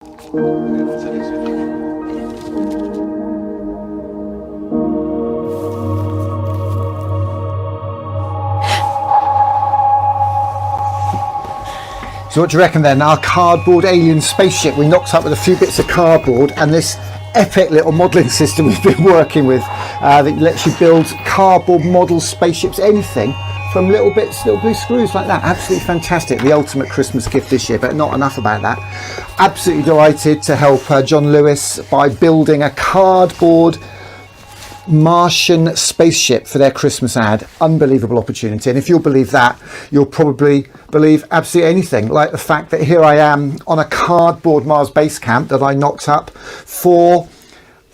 So what do you reckon then? Our cardboard alien spaceship, we knocked up with a few bits of cardboard and this epic little modelling system we've been working with that lets you build cardboard model spaceships, anything from little bits, little blue screws like that. Absolutely fantastic. The ultimate Christmas gift this year, but not enough about that. Absolutely delighted to help John Lewis by building a cardboard Martian spaceship for their Christmas ad. Unbelievable opportunity, and if you'll believe that, you'll probably believe absolutely anything, like the fact that here I am on a cardboard Mars base camp that I knocked up for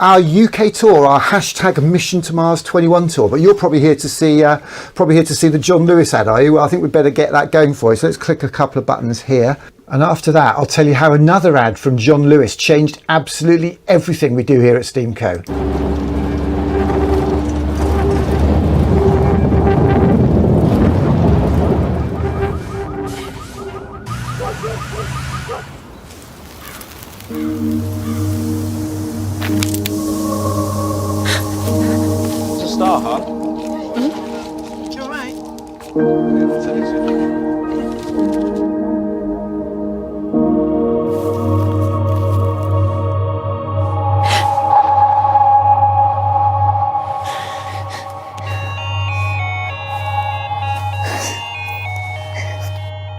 our UK tour, our hashtag Mission to Mars 21 tour. But you're probably here to see the John Lewis ad, are you? Well, I think we'd better get that going for you. So let's click a couple of buttons here. And after that, I'll tell you how another ad from John Lewis changed absolutely everything we do here at Steamco. It's a star, huh? You alright?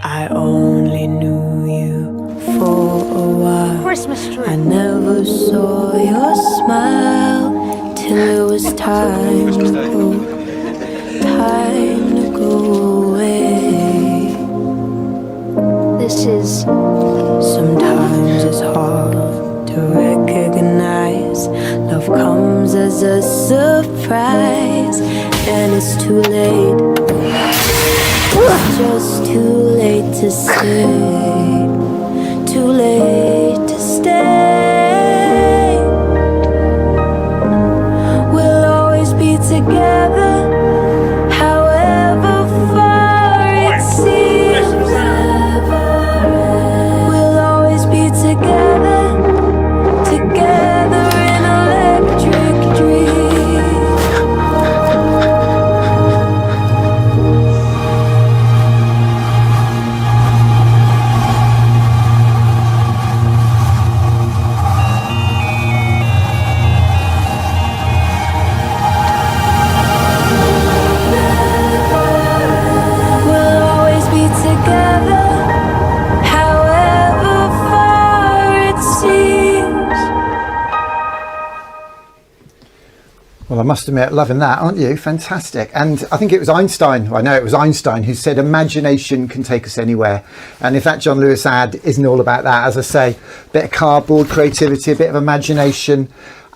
I only knew you for a while. Christmas tree. I never saw your smile till it was time to go away. This is Sometimes it's hard to recognize love comes as a surprise, and it's too late. It's just too late to say, too late to stay. We'll always be together, however far it seems. We'll always be together, together in electric dreams. Well, I must admit, loving that, aren't you? Fantastic. And I think it was Einstein, I know it was Einstein, who said imagination can take us anywhere. And if that John Lewis ad isn't all about that, as I say, a bit of cardboard creativity, a bit of imagination.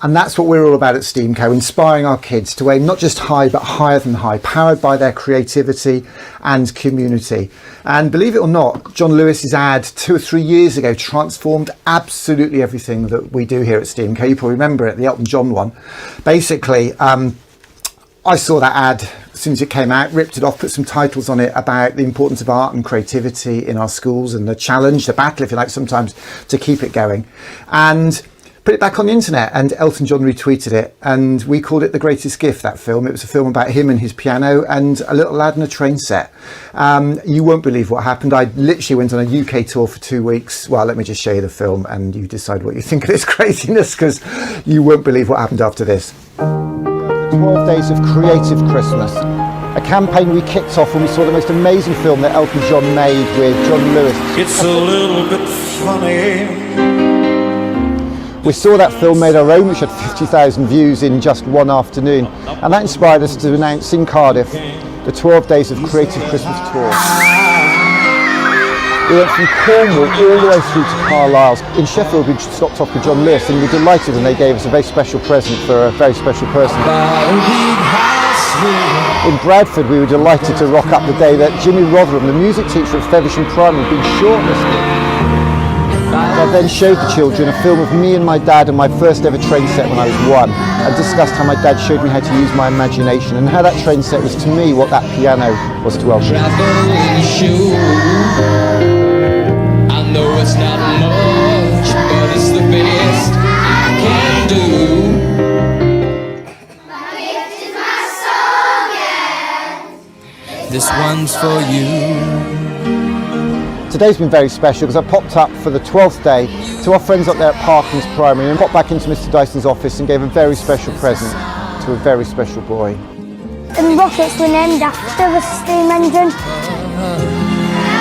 And that's what we're all about at Steamco, inspiring our kids to aim not just high, but higher than high, powered by their creativity and community. And believe it or not, John Lewis's ad 2 or 3 years ago transformed absolutely everything that we do here at Steamco. You probably remember it, the Elton John one. Basically, I saw that ad as soon as it came out, ripped it off, put some titles on it about the importance of art and creativity in our schools and the challenge, the battle, if you like, sometimes to keep it going. And put it back on the internet, and Elton John retweeted it, and we called it The Greatest Gift, that film. It was a film about him and his piano and a little lad in a train set. You won't believe what happened. I literally went on a UK tour for 2 weeks. Well, let me just show you the film and you decide what you think of this craziness, because you won't believe what happened after this. 12 Days of Creative Christmas, a campaign we kicked off when we saw the most amazing film that Elton John made with John Lewis. It's a little bit funny. We saw that film, made our own, which had 50,000 views in just one afternoon, and that inspired us to announce in Cardiff the 12 Days of Creative Christmas Tour. We went from Cornwall all the way through to Carlisle. In Sheffield we stopped off with John Lewis, and we were delighted when they gave us a very special present for a very special person. In Bradford we were delighted to rock up the day that Jimmy Rotherham, the music teacher at Feversham Primary, had been shortlisted. I then showed the children a film of me and my dad and my first ever train set when I was 1, and discussed how my dad showed me how to use my imagination, and how that train set was to me what that piano was to Elton. I know it's not much, but one's for you. Today's been very special because I popped up for the 12th day to our friends up there at Parkins Primary and popped back into Mr. Dyson's office and gave a very special present to a very special boy. And rockets were named after the steam engine.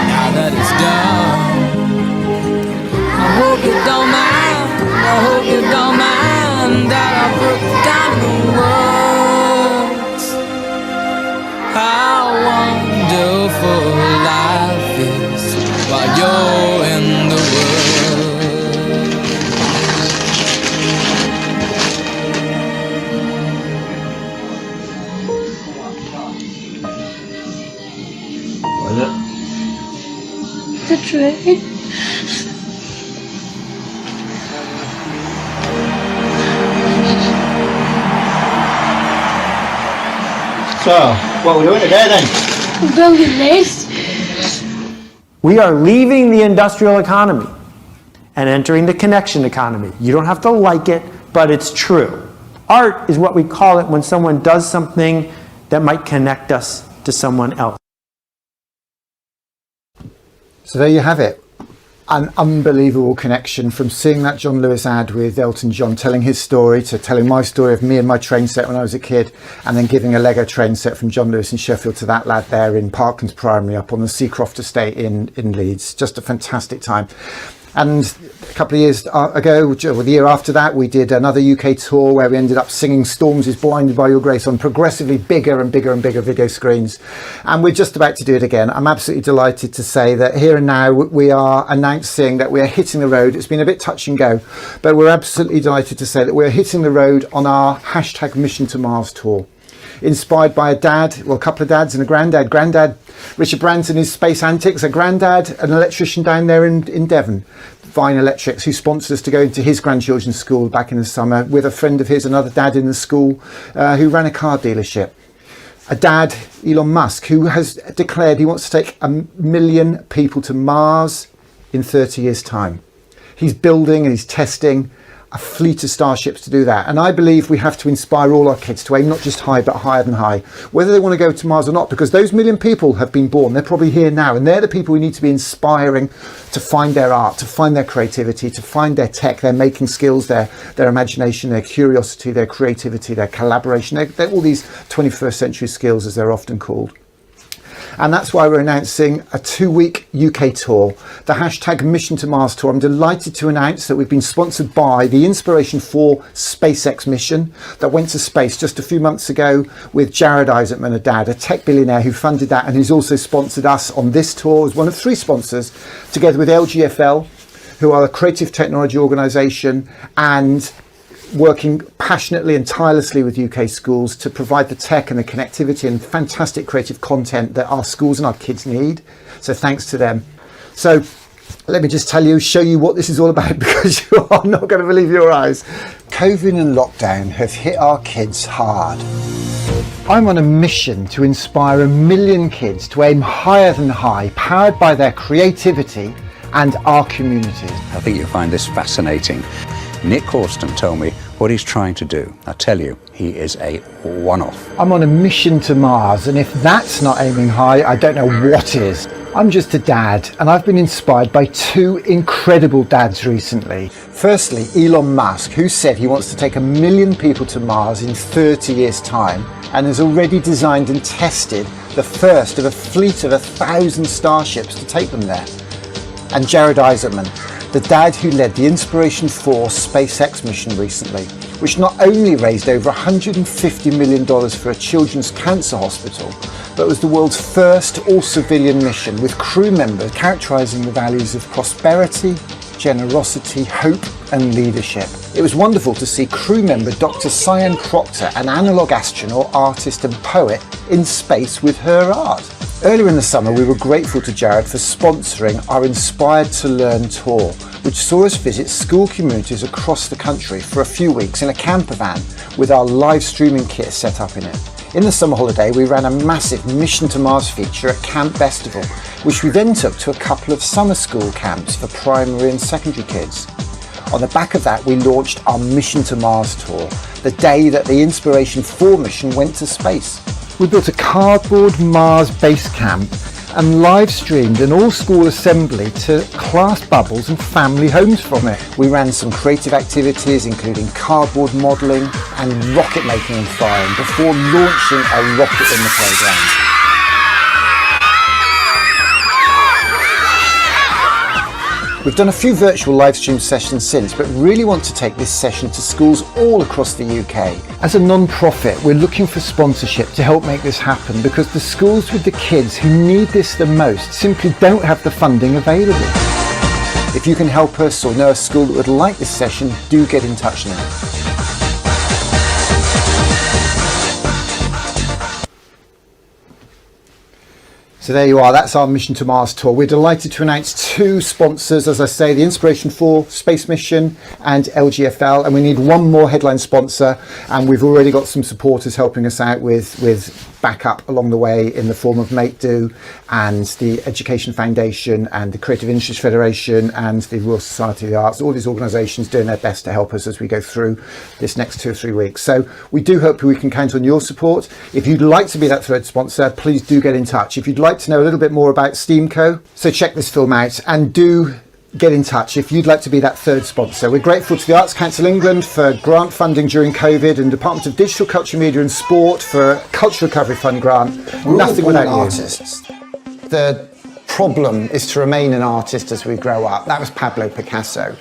Now that it's done, I hope you don't mind, I hope you don't mind that I broke down the words. How wonderful life is while you're in the world. What is it? The train. So, what are we doing today then? We're building this. We are leaving the industrial economy and entering the connection economy. You don't have to like it, but it's true. Art is what we call it when someone does something that might connect us to someone else. So there you have it. An unbelievable connection from seeing that John Lewis ad with Elton John telling his story to telling my story of me and my train set when I was a kid, and then giving a Lego train set from John Lewis in Sheffield to that lad there in Parkins Primary up on the Seacroft estate in Leeds. Just a fantastic time. And a couple of years ago, or the year after that, we did another UK tour where we ended up singing Storms is Blinded by Your Grace on progressively bigger and bigger and bigger video screens. And we're just about to do it again. I'm absolutely delighted to say that here and now we are announcing that we are hitting the road. It's been a bit touch and go, but we're absolutely delighted to say that we're hitting the road on our hashtag Mission to Mars tour. Inspired by a dad, well, a couple of dads and a granddad. Granddad, Richard Branson, his space antics. A granddad, an electrician down there in Devon, Vine Electrics, who sponsored us to go into his grandchildren's school back in the summer with a friend of his, another dad in the school, who ran a car dealership. A dad, Elon Musk, who has declared he wants to take 1 million people to Mars in 30 years' time. He's building and he's testing a fleet of starships to do that. And I believe we have to inspire all our kids to aim not just high, but higher than high, whether they want to go to Mars or not, because those 1 million people have been born. They're probably here now, and they're the people we need to be inspiring to find their art, to find their creativity, to find their tech, their making skills, their imagination, their curiosity, their creativity, their collaboration. They're all these 21st century skills, as they're often called. And that's why we're announcing a 2-week UK tour, the hashtag Mission to Mars tour. I'm delighted to announce that we've been sponsored by the Inspiration 4 SpaceX mission that went to space just a few months ago with Jared Isaacman, a dad, a tech billionaire who funded that and who's also sponsored us on this tour as one of 3 sponsors, together with LGFL, who are a creative technology organisation and working passionately and tirelessly with UK schools to provide the tech and the connectivity and fantastic creative content that our schools and our kids need. So thanks to them. So let me just show you what this is all about, because you are not going to believe your eyes. COVID and lockdown have hit our kids hard. I'm on a mission to inspire 1 million kids to aim higher than high, powered by their creativity and our communities. I think you'll find this fascinating. Nick Horston told me what he's trying to do. I tell you, he is a one-off. I'm on a mission to Mars, and if that's not aiming high, I don't know what is. I'm just a dad, and I've been inspired by 2 incredible dads recently. Firstly, Elon Musk, who said he wants to take 1 million people to Mars in 30 years' time, and has already designed and tested the first of a fleet of 1,000 starships to take them there. And Jared Isaacman, the dad who led the Inspiration 4 SpaceX mission recently, which not only raised over $150 million for a children's cancer hospital, but was the world's first all-civilian mission with crew members characterising the values of prosperity, generosity, hope and leadership. It was wonderful to see crew member Dr. Cyan Proctor, an analog astronaut, artist and poet, in space with her art. Earlier in the summer, we were grateful to Jared for sponsoring our Inspired to Learn tour, which saw us visit school communities across the country for a few weeks in a camper van with our live streaming kit set up in it. In the summer holiday, we ran a massive Mission to Mars feature at Camp Festival, which we then took to a couple of summer school camps for primary and secondary kids. On the back of that, we launched our Mission to Mars tour, the day that the Inspiration 4 mission went to space. We built a cardboard Mars base camp and live streamed an all-school assembly to class bubbles and family homes from it. We ran some creative activities including cardboard modelling and rocket making and firing before launching a rocket in the playground. We've done a few virtual live stream sessions since, but really want to take this session to schools all across the UK. As a non-profit, we're looking for sponsorship to help make this happen because the schools with the kids who need this the most simply don't have the funding available. If you can help us or know a school that would like this session, do get in touch now. So there you are, that's our Mission to Mars tour. We're delighted to announce two sponsors, as I say, the Inspiration4 Space Mission and LGFL, and we need one more headline sponsor, and we've already got some supporters helping us out with backup along the way in the form of Make Do and the Education Foundation and the Creative Industries Federation and the Royal Society of the Arts. All these organisations doing their best to help us as we go through this next 2 or 3 weeks. So we do hope we can count on your support. If you'd like to be that third sponsor, please do get in touch. If you'd like to know a little bit more about STEAMco, so check this film out and do get in touch if you'd like to be that third sponsor. We're grateful to the Arts Council England for grant funding during COVID and Department of Digital, Culture, Media and Sport for a Cultural Recovery Fund grant. Nothing without you. Artists. The problem is to remain an artist as we grow up. That was Pablo Picasso.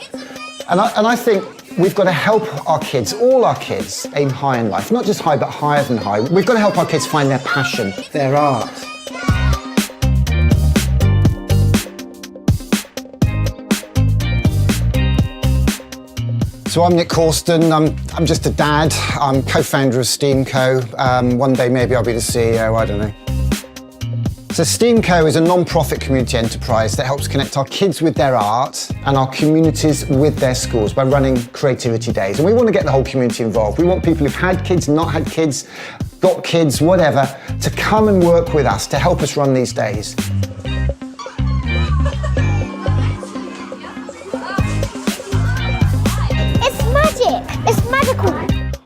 And I think we've got to help our kids, all our kids, aim high in life. Not just high, but higher than high. We've got to help our kids find their passion, their art. So I'm Nick Corsten, I'm just a dad, I'm co-founder of STEAMco. One day maybe I'll be the CEO, I don't know. So STEAMco is a non-profit community enterprise that helps connect our kids with their art and our communities with their schools by running creativity days. And we want to get the whole community involved. We want people who've had kids, not had kids, got kids, whatever, to come and work with us to help us run these days. It's magical.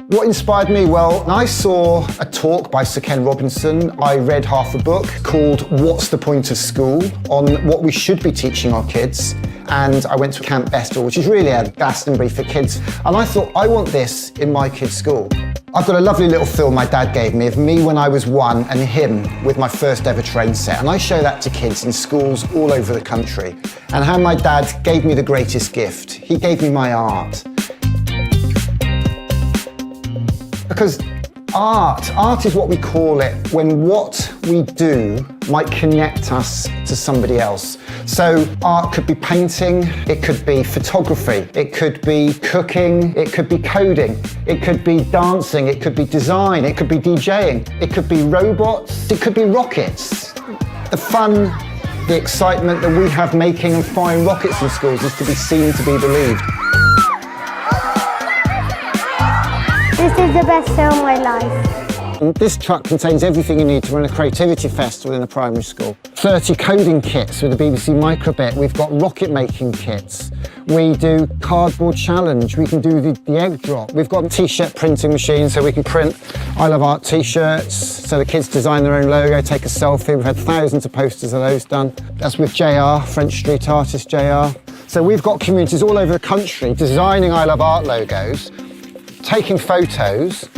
What inspired me? Well, I saw a talk by Sir Ken Robinson. I read half a book called What's the Point of School? On what we should be teaching our kids. And I went to Camp Bestel, which is really a Glastonbury for kids. And I thought, I want this in my kids' school. I've got a lovely little film my dad gave me of me when I was 1 and him with my first ever train set. And I show that to kids in schools all over the country. And how my dad gave me the greatest gift. He gave me my art. Because art is what we call it when what we do might connect us to somebody else. So art could be painting, it could be photography, it could be cooking, it could be coding, it could be dancing, it could be design, it could be DJing, it could be robots, it could be rockets. The fun, the excitement that we have making and firing rockets in schools is to be seen, to be believed. This is the best day of my life. This truck contains everything you need to run a creativity festival in a primary school. 30 coding kits with the BBC Microbit. We've got rocket making kits. We do cardboard challenge. We can do the egg drop. We've got a t-shirt printing machine so we can print I Love Art t-shirts. So the kids design their own logo, take a selfie. We've had thousands of posters of those done. That's with JR, French street artist JR. So we've got communities all over the country designing I Love Art logos, taking photos,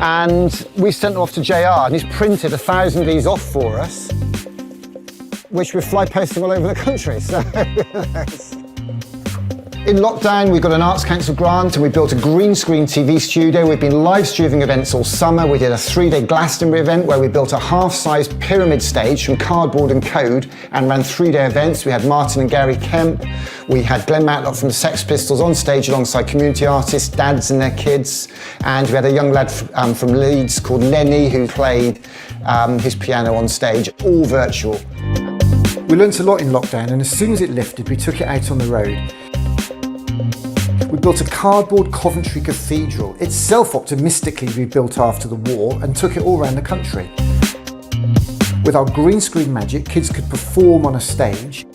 and we sent them off to JR and he's printed 1,000 of these off for us, which we're fly posting all over the country. So in lockdown, we got an Arts Council grant and we built a green screen TV studio. We've been live streaming events all summer. We did a 3-day Glastonbury event where we built a half-size pyramid stage from cardboard and code and ran 3-day events. We had Martin and Gary Kemp. We had Glenn Matlock from the Sex Pistols on stage alongside community artists, dads and their kids. And we had a young lad from Leeds called Lenny who played his piano on stage, all virtual. We learnt a lot in lockdown, and as soon as it lifted, we took it out on the road. We built a cardboard Coventry Cathedral, itself optimistically rebuilt after the war, and took it all around the country. With our green screen magic, kids could perform on a stage.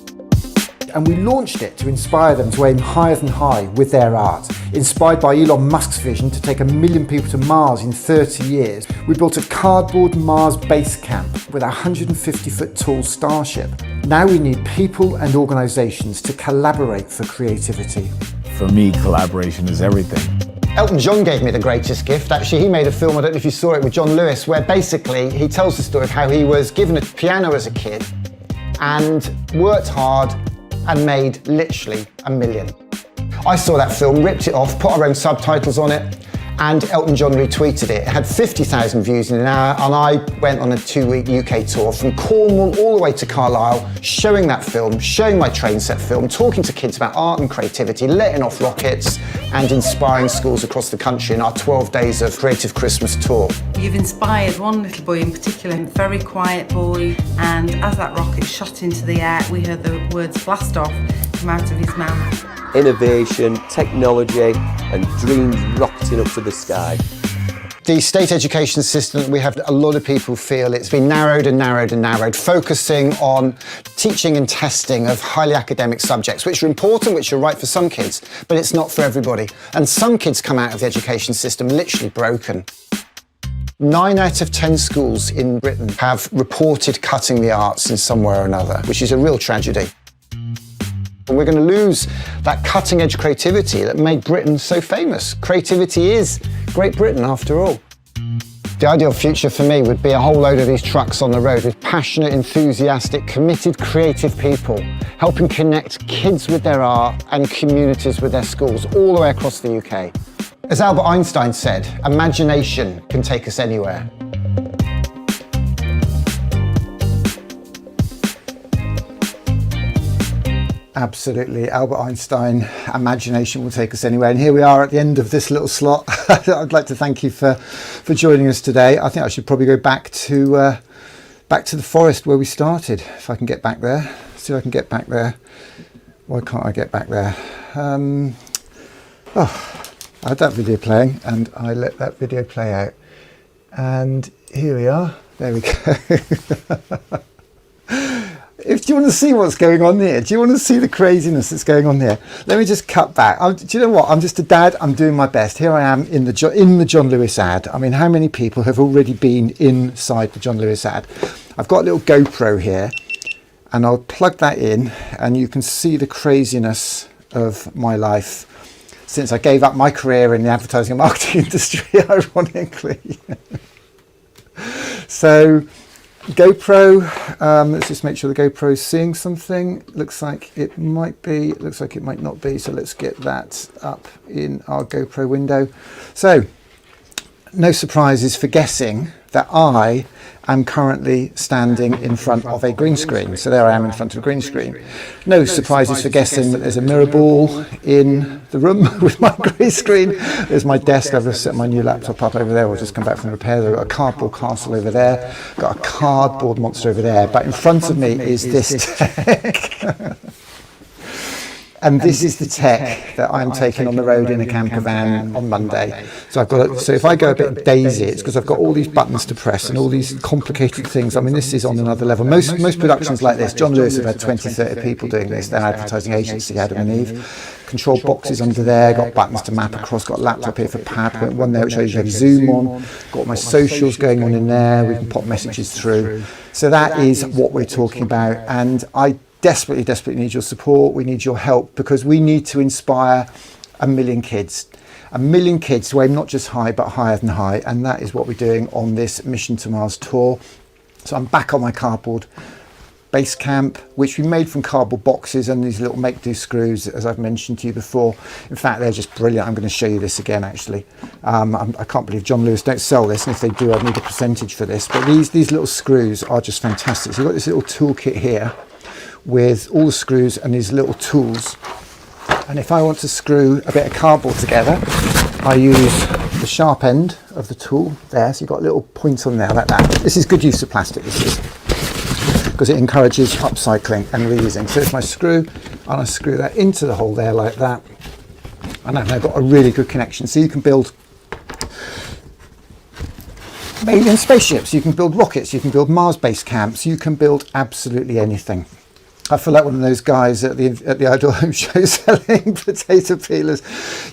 and we launched it to inspire them to aim higher than high with their art. Inspired by Elon Musk's vision to take 1 million people to Mars in 30 years, we built a cardboard Mars base camp with a 150-foot tall starship. Now we need people and organisations to collaborate for creativity. For me, collaboration is everything. Elton John gave me the greatest gift. Actually, he made a film, I don't know if you saw it, with John Lewis, where basically he tells the story of how he was given a piano as a kid and worked hard and made literally 1 million. I saw that film, ripped it off, put our own subtitles on it, and Elton John retweeted it. It had 50,000 views in an hour, and I went on a 2-week UK tour from Cornwall all the way to Carlisle, showing that film, showing my train set film, talking to kids about art and creativity, letting off rockets, and inspiring schools across the country in our 12 days of Creative Christmas tour. You've inspired one little boy in particular, a very quiet boy, and as that rocket shot into the air, we heard the words blast off come out of his mouth. Innovation, technology, and dreams rocketing up to the sky. The state education system, we have a lot of people feel it's been narrowed and narrowed and narrowed, focusing on teaching and testing of highly academic subjects, which are important, which are right for some kids, but it's not for everybody. And some kids come out of the education system literally broken. 9 out of 10 schools in Britain have reported cutting the arts in some way or another, which is a real tragedy. And we're going to lose that cutting-edge creativity that made Britain so famous. Creativity is Great Britain, after all. The ideal future for me would be a whole load of these trucks on the road with passionate, enthusiastic, committed, creative people, helping connect kids with their art and communities with their schools all the way across the UK. As Albert Einstein said, imagination can take us anywhere. Absolutely, Albert Einstein, imagination will take us anywhere. And here we are at the end of this little slot. I'd like to thank you for joining us today. I think I should probably go back to the forest where we started. If I can get back there, see if I can get back there. Why can't I get back there? I had that video playing and I let that video play out. And here we are. There we go. Do you want to see what's going on here? Do you want to see the craziness that's going on here? Let me just cut back. Do you know what? I'm just a dad. I'm doing my best. Here I am in the John Lewis ad. I mean, how many people have already been inside the John Lewis ad? I've got a little GoPro here, and I'll plug that in, and you can see the craziness of my life since I gave up my career in the advertising and marketing industry, ironically. So, GoPro, let's just make sure the GoPro is seeing something. Looks like it might be, looks like it might not be. So let's get that up in our GoPro window. So no surprises for guessing that I am currently standing in front of a green screen. So there I am in front of a green screen. No surprises for guessing that there's a mirror ball in the room with my green screen. There's my desk. I've just set my new laptop up over there. We'll just come back from repair. I've got a cardboard castle over there. Got a cardboard monster over there. But in front of me is this tech. And this is the tech that I'm taking on the road in a camper van on Monday. So I've got so if I go a bit daisy, it's because I've got all these buttons to press and all these complicated things. I mean, this is on another level. Most productions like this, John Lewis have had 20, 30 people doing this. Their advertising agency, Adam and Eve. Control boxes under there, got buttons to map across, got a laptop here for PowerPoint, one there which shows you have Zoom on, got my socials going on in there, we can pop messages through. So that is what we're talking about, and I desperately need your support. We need your help because we need to inspire 1 million kids. 1 million kids to aim not just high but higher than high, and that is what we're doing on this Mission to Mars tour. So I'm back on my cardboard base camp, which we made from cardboard boxes and these little make-do screws, as I've mentioned to you before. In fact, they're just brilliant. I'm going to show you this again, actually. I can't believe John Lewis don't sell this, and if they do, I'd need a percentage for this. But these little screws are just fantastic. So you've got this little toolkit here with all the screws and these little tools, and if I want to screw a bit of cardboard together, I use the sharp end of the tool there, so you've got a little point on there like that. This is good use of plastic, this is, because it encourages upcycling and reusing. So if I screw, and I screw that into the hole there like that, and I've now got a really good connection. So you can build alien spaceships, you can build rockets, you can build Mars base camps, you can build absolutely anything. I feel like one of those guys at the Idle Home Show selling potato peelers.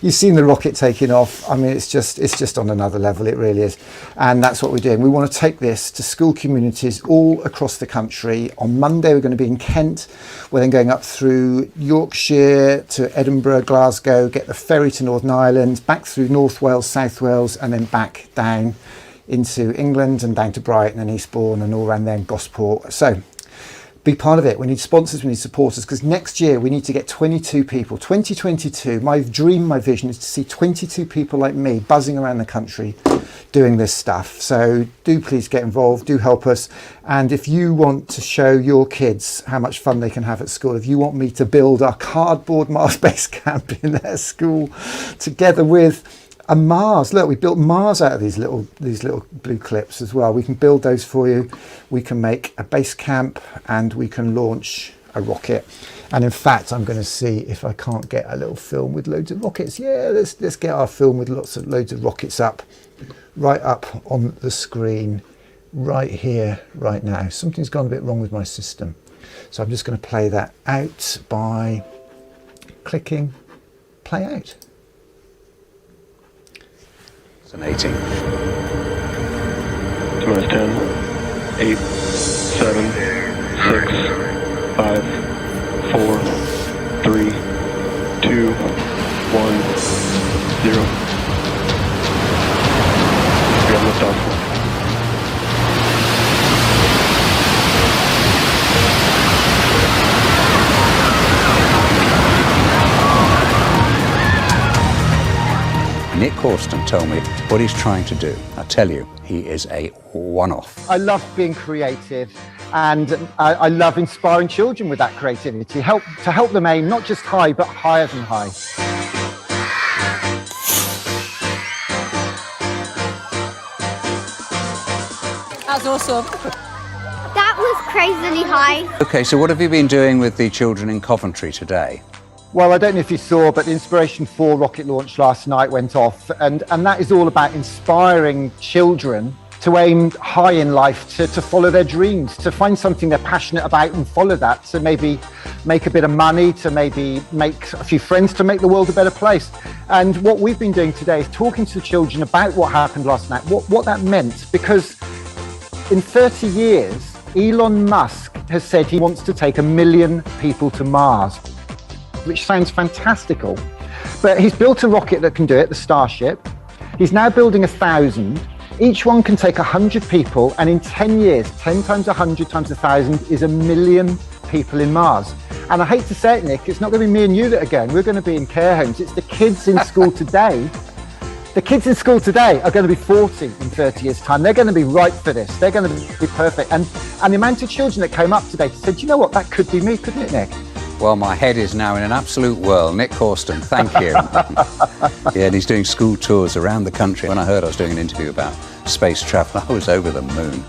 You've seen the rocket taking off. I mean, it's just on another level. It really is. And that's what we're doing. We want to take this to school communities all across the country. On Monday, we're going to be in Kent. We're then going up through Yorkshire to Edinburgh, Glasgow, get the ferry to Northern Ireland, back through North Wales, South Wales, and then back down into England and down to Brighton and Eastbourne and all around there in Gosport. So be part of it. We need sponsors, we need supporters, because next year we need to get 22 people. 2022, my dream, my vision is to see 22 people like me buzzing around the country doing this stuff. So do please get involved, do help us. And if you want to show your kids how much fun they can have at school, if you want me to build a cardboard Mars base camp in their school together with a Mars, look, we built Mars out of these little blue clips as well. We can build those for you. We can make a base camp and we can launch a rocket. And in fact, I'm going to see if I can't get a little film with loads of rockets. Yeah, let's get our film with loads of rockets up, right up on the screen, right here, right now. Something's gone a bit wrong with my system. So I'm just going to play that out by clicking play out. Fascinating. Tomorrow's 10, 8, 7, 6, 5, 4, 3, 2, 1, 0. We have liftoff. Nick Horston told me what he's trying to do. I tell you, he is a one-off. I love being creative, and I love inspiring children with that creativity, to help them aim not just high, but higher than high. That's awesome. That was crazily high. Okay, so what have you been doing with the children in Coventry today? Well, I don't know if you saw, but the Inspiration 4 rocket launch last night went off, and that is all about inspiring children to aim high in life, to follow their dreams, to find something they're passionate about and follow that, to maybe make a bit of money, to maybe make a few friends, to make the world a better place. And what we've been doing today is talking to the children about what happened last night, what that meant, because in 30 years, Elon Musk has said he wants to take 1 million people to Mars, which sounds fantastical. But he's built a rocket that can do it, the Starship. He's now building 1,000. Each one can take 100 people, and in 10 years, 10 times 100 times 1,000 is 1 million people in Mars. And I hate to say it, Nick, it's not going to be me and you that are going. We're going to be in care homes. It's the kids in school today. The kids in school today are going to be 40 in 30 years' time. They're going to be ripe for this. They're going to be perfect. And the amount of children that came up today said, you know what, that could be me, couldn't it, Nick? Well, my head is now in an absolute whirl. Nick Horston, thank you. Yeah, and he's doing school tours around the country. When I heard I was doing an interview about space travel, I was over the moon.